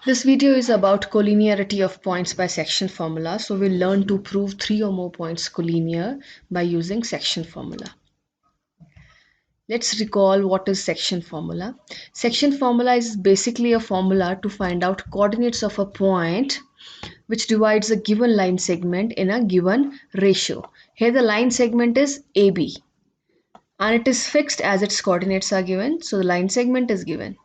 This video is about collinearity of points by section formula. So we'll learn to prove 3 or more points collinear by using section formula. Let's recall what is section formula. Section formula is basically a formula to find out coordinates of a point which divides a given line segment in a given ratio. Here the line segment is AB and it is fixed as its coordinates are given. So the line segment is given.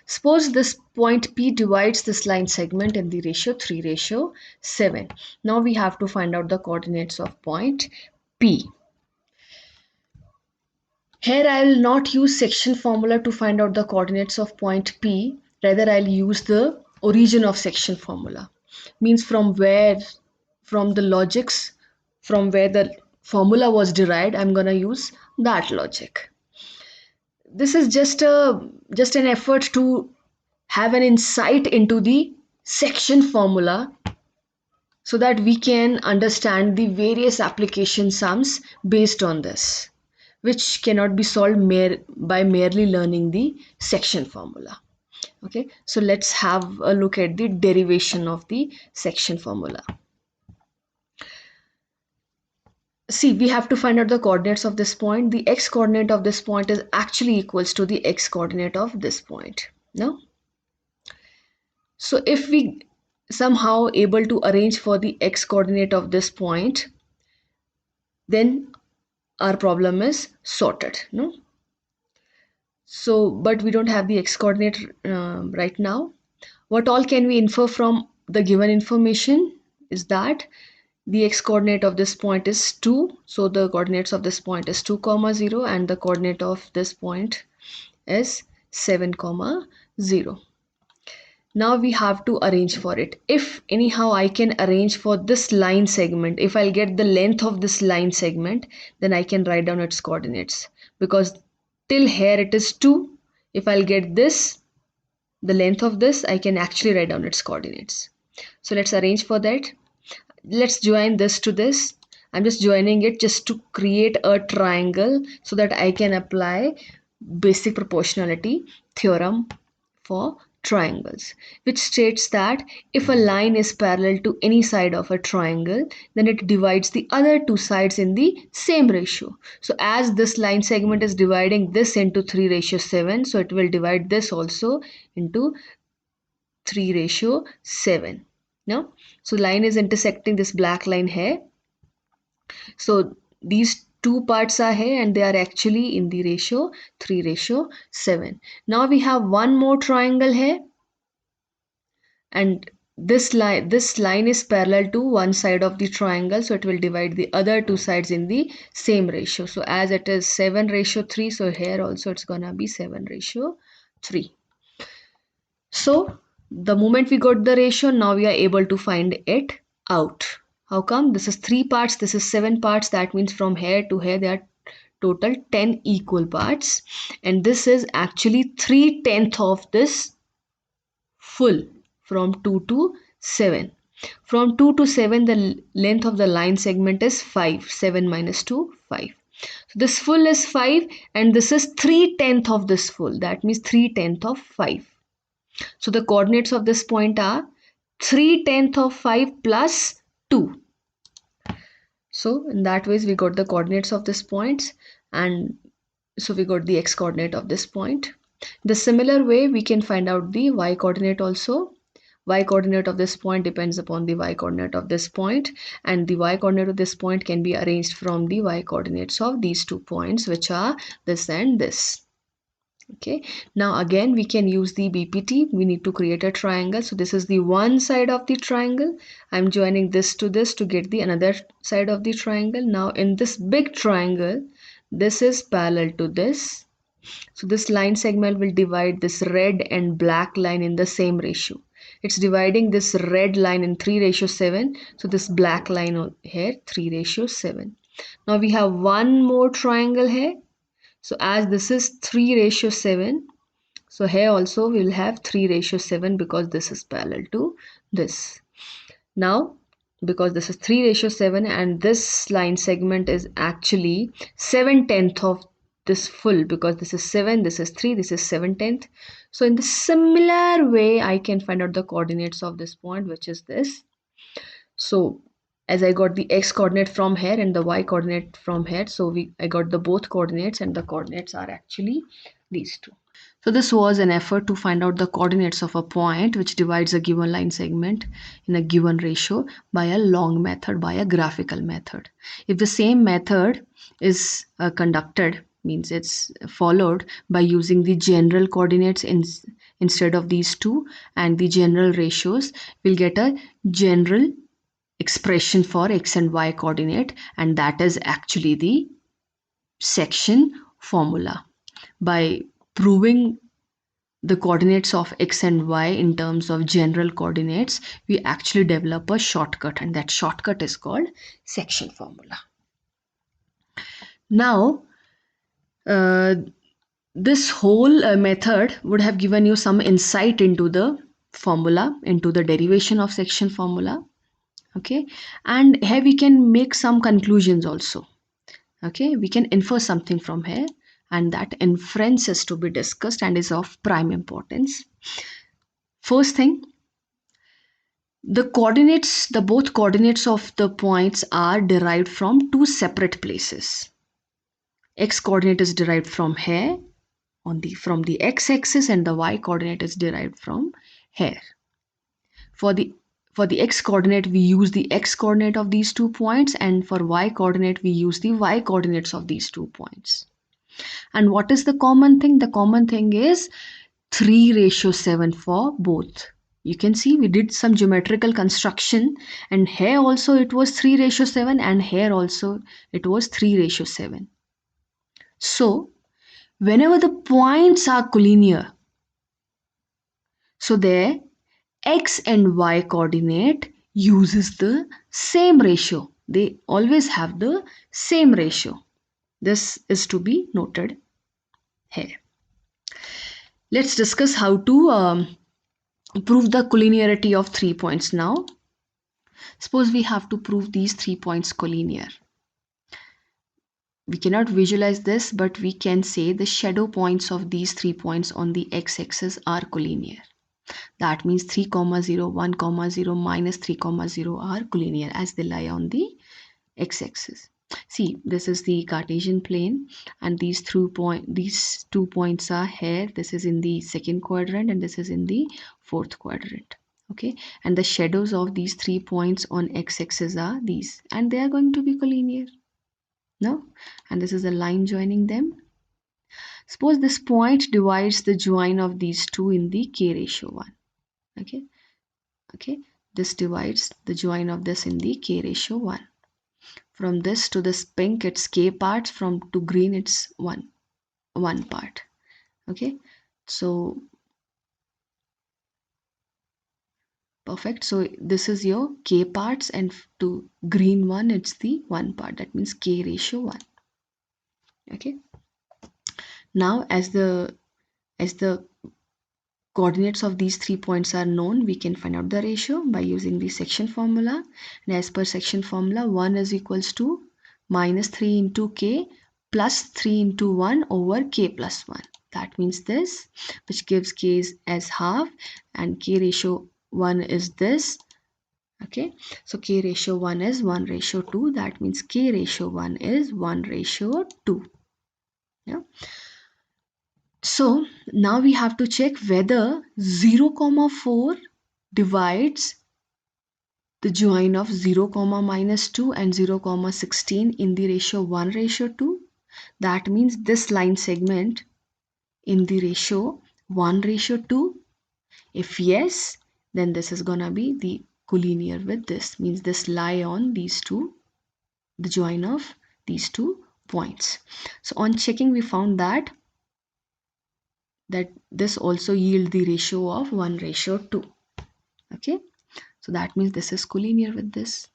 Suppose this point P divides this line segment in the ratio 3:7. Now we have to find out the coordinates of point P. Here I will not use section formula to find out the coordinates of point P. Rather I'll use the origin of section formula. Means from the logics, from where the formula was derived, I'm gonna use that logic. This is just an effort to have an insight into the section formula so that we can understand the various application sums based on this, which cannot be solved by merely learning the section formula. Okay, so let's have a look at the derivation of the section formula. See, we have to find out the coordinates of this point. The x coordinate of this point is actually equals to the x coordinate of this point. No? So if we somehow able to arrange for the x coordinate of this point, then our problem is sorted. No? So, but we don't have the x coordinate right now. What all can we infer from the given information is that the x coordinate of this point is 2. So the coordinates of this point is 2, 0 and the coordinate of this point is 7, 0. Now we have to arrange for it. If anyhow I can arrange for this line segment, if I'll get the length of this line segment, then I can write down its coordinates. Because till here it is 2. If I'll get this, the length of this, I can actually write down its coordinates. So let's arrange for that. Let's join this to this. I'm just joining it just to create a triangle so that I can apply basic proportionality theorem for triangles, which states that if a line is parallel to any side of a triangle, then it divides the other two sides in the same ratio. So as this line segment is dividing this into 3:7, so it will divide this also into 3:7. Now, so line is intersecting this black line here. So these two parts are here and they are actually in the ratio 3:7. Now we have one more triangle here and this line is parallel to one side of the triangle, so it will divide the other two sides in the same ratio. So as it is 7:3, so here also it's gonna be 7:3. So the moment we got the ratio, now we are able to find it out. How come? This is 3 parts, this is 7 parts. That means from here to here there are total 10 equal parts, and this is actually 3/10 of this full, from 2 to 7. From 2 to 7 the length of the line segment is 5. 7 minus 2, 5. So this full is 5 and this is 3/10 of this full. That means 3/10 of 5. So the coordinates of this point are 3/10 of 5 plus 2. So in that ways we got the coordinates of this point, and so we got the x coordinate of this point. The similar way we can find out the y coordinate also. Y coordinate of this point depends upon the y coordinate of this point, and the y coordinate of this point can be arranged from the y coordinates of these 2 points, which are this and this. Okay, now again we can use the BPT. We need to create a triangle. So this is the one side of the triangle. I'm joining this to get the another side of the triangle. Now in this big triangle, this is parallel to this. So this line segment will divide this red and black line in the same ratio. It's dividing this red line in 3:7. So this black line here 3:7. Now we have one more triangle here. So as this is 3:7, so here also we will have 3:7 because this is parallel to this. Now, because this is 3:7 and this line segment is actually 7/10 of this full, because this is 7, this is 3, this is 7/10. So in the similar way, I can find out the coordinates of this point, which is this. So as I got the x coordinate from here and the y coordinate from here, so I got the both coordinates, and the coordinates are actually these two. So this was an effort to find out the coordinates of a point which divides a given line segment in a given ratio by a long method, by a graphical method. If the same method is conducted, means it's followed by using the general coordinates instead of these two and the general ratios, we'll get a general expression for x and y coordinate, and that is actually the section formula. By proving the coordinates of x and y in terms of general coordinates, we actually develop a shortcut, and that shortcut is called section formula. Now, this whole method would have given you some insight into the formula, into the derivation of section formula. Okay, and here we can make some conclusions also. Okay, we can infer something from here, and that inference is to be discussed and is of prime importance. First thing, the both coordinates of the points are derived from two separate places. X coordinate is derived from here from the x-axis, and the y coordinate is derived from here. For the x coordinate, we use the x coordinate of these 2 points, and for y coordinate, we use the y coordinates of these 2 points. And what is the common thing? The common thing is 3:7 for both. You can see we did some geometrical construction, and here also it was 3:7, and here also it was 3:7. So whenever the points are collinear, so their x and y coordinate uses the same ratio. They always have the same ratio. This is to be noted here. Let's discuss how to prove the collinearity of 3 points now. Suppose we have to prove these 3 points collinear. We cannot visualize this, but we can say the shadow points of these 3 points on the x-axis are collinear. That means 3, 0, 1, 0, minus 3, 0 are collinear as they lie on the x-axis. See, this is the Cartesian plane, and these 2 points are here. This is in the second quadrant, and this is in the fourth quadrant. Okay, and the shadows of these 3 points on x-axis are these, and they are going to be collinear. No, and this is a line joining them. Suppose this point divides the join of these two in the k:1. Okay, this divides the join of this in the k:1. From this to this pink, it's k parts. From to green, it's one part. Okay, so perfect. So this is your k parts, and to green one, it's the one part. That means k:1. Okay. Now, as the coordinates of these 3 points are known, we can find out the ratio by using the section formula. And as per section formula, 1 is equals to minus 3 into k plus 3 into 1 over k plus 1. That means this, which gives k as half, and k:1 is this. Okay, so k:1 is 1:2. That means k:1 is 1:2. Yeah. So now we have to check whether 0,4 divides the join of 0,-2 and 0,16 in the ratio 1:2. That means this line segment in the ratio 1:2. If yes, then this is gonna be the collinear with this, means this lie on these two, the join of these 2 points. So on checking, we found that this also yield the ratio of 1:2. Okay, so that means this is collinear with this.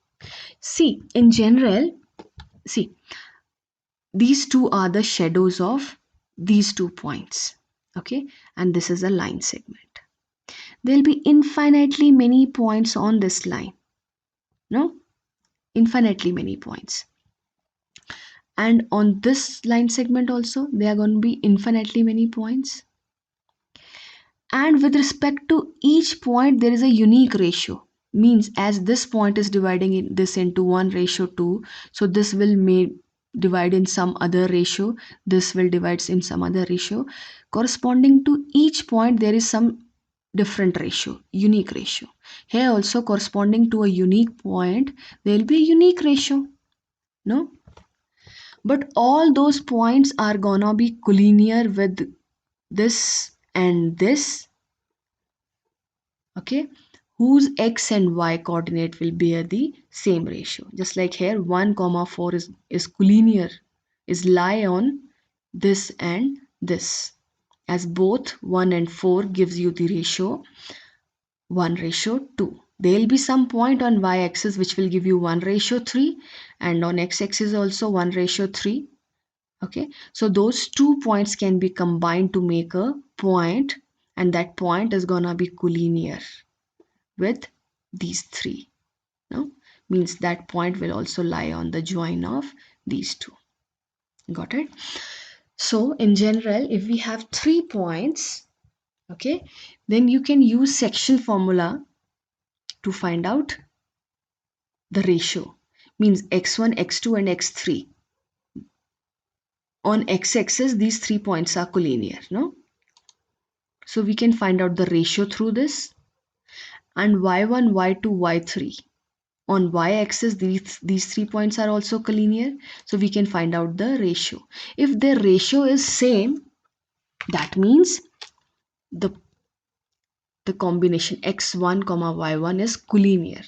See, in general, see, these two are the shadows of these 2 points. Okay, and this is a line segment. There'll be infinitely many points on this line. No, infinitely many points. And on this line segment also, there are going to be infinitely many points. and with respect to each point there is a unique ratio. Means as this point is dividing this into 1:2, so this will may divide in some other ratio, this will divides in some other ratio. Corresponding to each point there is some different ratio, unique ratio. Here also corresponding to a unique point there will be a unique ratio, no? But all those points are gonna be collinear with this and this, okay, whose x and y coordinate will bear the same ratio. Just like here 1 comma 4 is collinear, is lie on this and this, as both 1 and 4 gives you the ratio 1:2. There will be some point on y-axis which will give you 1:3, and on x-axis also 1:3. Okay, so those two points can be combined to make a point, and that point is gonna be collinear with these three. No, means that point will also lie on the join of these two. Got it? So in general, if we have 3 points, okay, then you can use section formula to find out the ratio. Means x1, x2 and x3. On x-axis these 3 points are collinear, no? So we can find out the ratio through this. And y1, y2, y3. On y-axis these 3 points are also collinear, so we can find out the ratio. If their ratio is same, that means the combination x1 comma y1 is collinear.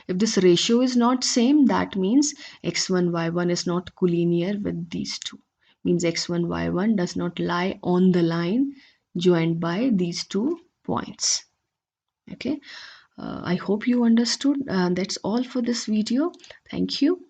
If this ratio is not same, that means x1 y1 is not collinear with these two. Means x1 y1 does not lie on the line joined by these 2 points. Okay, I hope you understood. That's all for this video. Thank you.